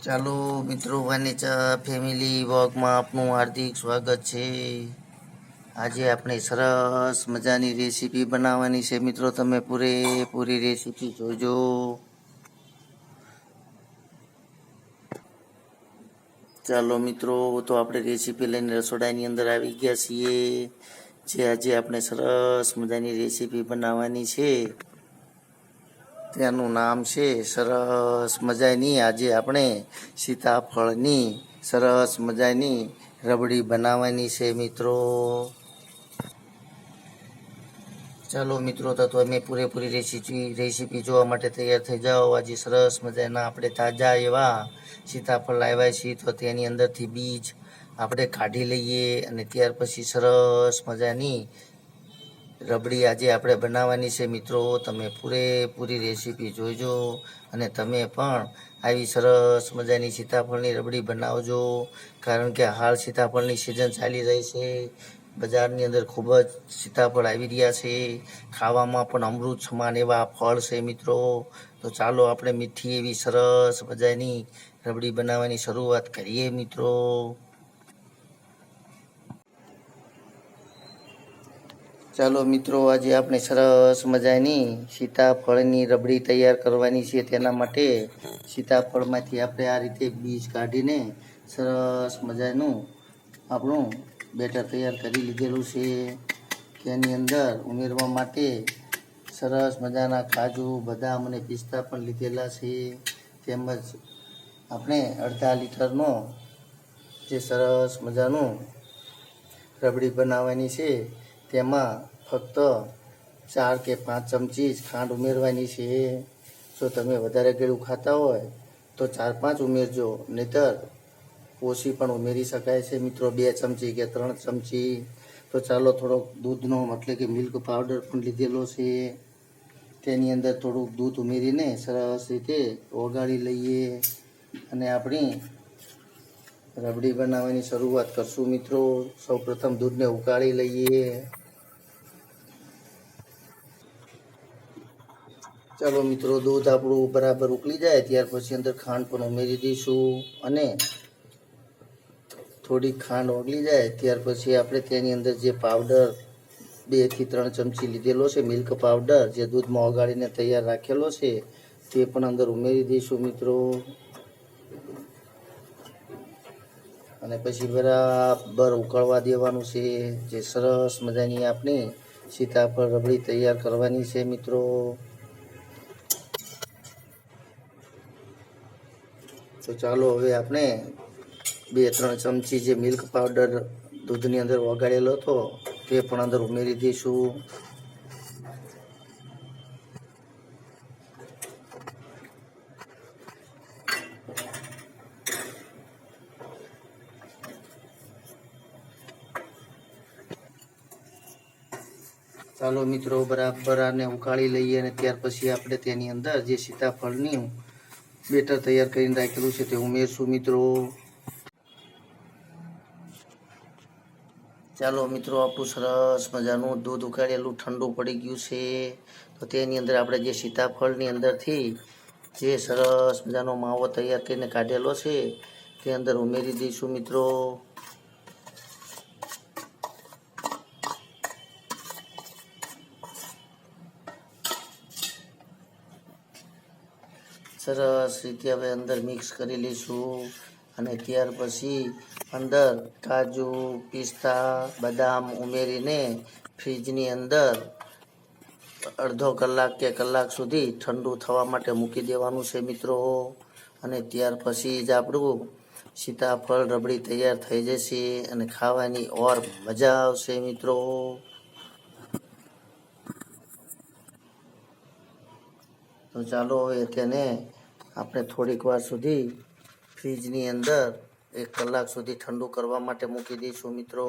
ચાલો મિત્રો, વાનેચા ફેમિલી વોકમાં આપનું હાર્દિક સ્વાગત છે. આજે આપણે સરસ મજાની રેસીપી બનાવવાની છે મિત્રો. તમે પૂરેપૂરી રેસીપી જોજો. ચાલો મિત્રો, તો આપણે રેસીપી લઈને રસોડાની અંદર આવી ગયા છીએ. જે આજે આપણે સરસ મજાની રેસીપી બનાવવાની છે, તેનું નામ છે સરસ મજાની. આજે આપણે સીતાફળની સરસ મજાની રબડી બનાવવાની છે મિત્રો. ચાલો મિત્રો, તો તમે પૂરેપૂરી રેસીપી જોવા માટે તૈયાર થઈ જાઓ. આજે સરસ મજાના આપણે તાજા એવા સીતાફળ લાવ્યા છીએ, તો તેની અંદરથી બીજ આપણે કાઢી લઈએ અને ત્યાર પછી સરસ મજાની રબડી આજે આપણે બનાવવાની છે મિત્રો. તમે પૂરેપૂરી રેસીપી જોઈજો અને તમે પણ આવી સરસ મજાની સીતાફળની રબડી બનાવજો. કારણ કે હાલ સીતાફળની સિઝન ચાલી રહી છે. બજારની અંદર ખૂબ જ સીતાફળ આવી રહ્યા છે. ખાવામાં પણ અમૃત સમાન એવા ફળ છે મિત્રો. તો ચાલો આપણે મીઠી એવી સરસ મજાની રબડી બનાવવાની શરૂઆત કરીએ મિત્રો. ચાલો મિત્રો, આજે આપણે સરસ મજાની સીતાફળની રબડી તૈયાર કરવાની છે. તેના માટે સીતાફળમાંથી આપણે આ રીતે બીજ કાઢીને સરસ મજાનું આપણું બેટર તૈયાર કરી લીધેલું છે. તેની અંદર ઉમેરવા માટે સરસ મજાના કાજુ, બદામ અને પિસ્તા પણ લીધેલા છે. તેમજ આપણે અડધા લીટરનો જે સરસ મજાનું રબડી બનાવવાની છે, તેમાં ફક્ત 4 કે 5 ચમચી જ ખાંડ ઉમેરવાની છે. જો તમે વધારે ગળ્યું ખાતા હોય તો 4-5 ઉમેરજો, નહીતર ઓછી પણ ઉમેરી શકાય છે મિત્રો, 2 ચમચી કે 3 ચમચી. તો ચાલો થોડોક દૂધનો એટલે કે મિલ્ક પાવડર પણ લીધેલો છે. તેની અંદર થોડુંક દૂધ ઉમેરીને સરસ રીતે ઓગાળી લઈએ અને આપણી રબડી બનાવવાની શરૂઆત કરશું મિત્રો. સૌપ્રથમ દૂધને ઉકાળી લઈએ. ચાલો મિત્રો, દૂધ આપણું બરાબર ઉકળી જાય ત્યાર પછી અંદર ખાંડ પણ ઉમેરી દઈશું અને થોડીક ખાંડ ઓગળી જાય ત્યાર પછી આપણે તેની અંદર જે પાવડર 2 થી 3 ચમચી લીધેલો છે, મિલ્ક પાવડર, જે દૂધમાં ઓગાળીને તૈયાર રાખેલો છે, તે પણ અંદર ઉમેરી દઈશું મિત્રો. અને પછી બરાબર ઉકળવા દેવાનું છે. જે સરસ મજાની આપણી સીતાફળ રબડી તૈયાર કરવાની છે મિત્રો. તો ચાલો હવે આપણે 2-3 ચમચી જે મિલ્ક પાવડર દૂધની અંદર ઓગાળેલો હતો તે પણ અંદર ઉમેરી દઈશું. ચાલો મિત્રો, બરાબર આને ઉકાળી લઈએ અને ત્યાર પછી આપણે તેની અંદર જે સીતાફળની બેટર તૈયાર કરીને રાખેલું છે તે ઉમેરશું મિત્રો. ચાલો મિત્રો, આપણું સરસ મજાનું દૂધ ઉકાળેલું ઠંડુ પડી ગયું છે. તો તેની અંદર આપણે જે સીતાફળની અંદરથી જે સરસ મજાનો માવો તૈયાર કરીને કાઢેલો છે તે અંદર ઉમેરી દઈશું મિત્રો. સરસ રીતે હવે અંદર મિક્સ કરી લઈશું અને ત્યાર પછી અંદર કાજુ, પિસ્તા, બદામ ઉમેરીને ફ્રીજની અંદર અડધો કલાક કે કલાક સુધી ઠંડુ થવા માટે મૂકી દેવાનું છે મિત્રો. અને ત્યાર પછી જ આપણું સીતાફળ રબડી તૈયાર થઈ જશે અને ખાવાની ઓર મજા આવશે મિત્રો. તો ચાલો હવે તેને આપણે થોડીક વાર સુધી ફ્રીજની અંદર 1 કલાક સુધી ઠંડુ કરવા માટે મૂકી દઈશું મિત્રો.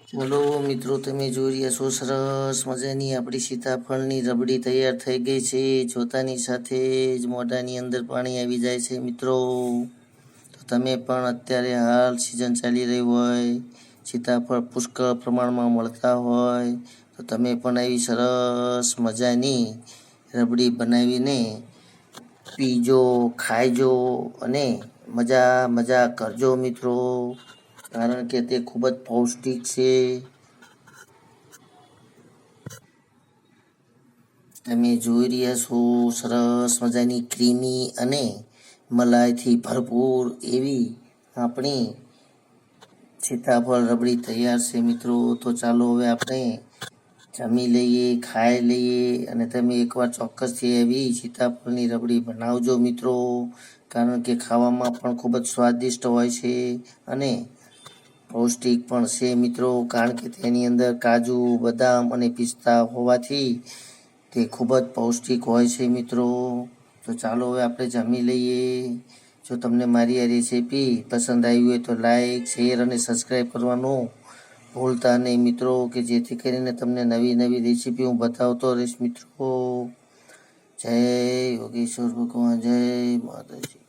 ચાલો મિત્રો, તમે જોઈ રહ્યા છો સરસ મજાની આપણી સીતાફળની રબડી તૈયાર થઈ ગઈ છે. જોતાની સાથે જ મોઢાની અંદર પાણી આવી જાય છે મિત્રો. તો તમે પણ અત્યારે હાલ સિઝન ચાલી રહી હોય, સીતાફળ પુષ્કળ પ્રમાણમાં મળતા હોય તો તમે પણ આવી સરસ મજાની રબડી બનાવીને પીજો, ખાઈજો અને મજા કરજો મિત્રો, કારણ કે તે ખૂબ જ પૌષ્ટિક છે. તમે જોઈ રહ્યા છો સરસ મજાની ક્રીમી અને મલાઈથી ભરપૂર એવી આપણી સીતાફળ રબડી તૈયાર છે મિત્રો. તો ચાલો હવે આપણે જમી લઈએ, ખાઈ લઈએ અને તમે એકવાર ચોક્કસથી એવી સીતાફળની રબડી બનાવજો મિત્રો, કારણ કે ખાવામાં પણ ખૂબ જ સ્વાદિષ્ટ હોય છે અને પૌષ્ટિક પણ છે મિત્રો, કારણ કે તેની અંદર કાજુ, બદામ અને પિસ્તા હોવાથી તે ખૂબ જ પૌષ્ટિક હોય છે મિત્રો. તો ચાલો હવે આપણે જમી લઈએ. જો તમને મારી આ રેસીપી પસંદ આવી હોય તો લાઈક, શેર અને સબસ્ક્રાઈબ કરવાનું ભૂલતા નહીં મિત્રો, કે જેથી કરીને તમને નવી નવી રેસીપી હું બતાવતો રહીશ મિત્રો. જય યોગેશ્વર ભગવાન, જય માતાજી.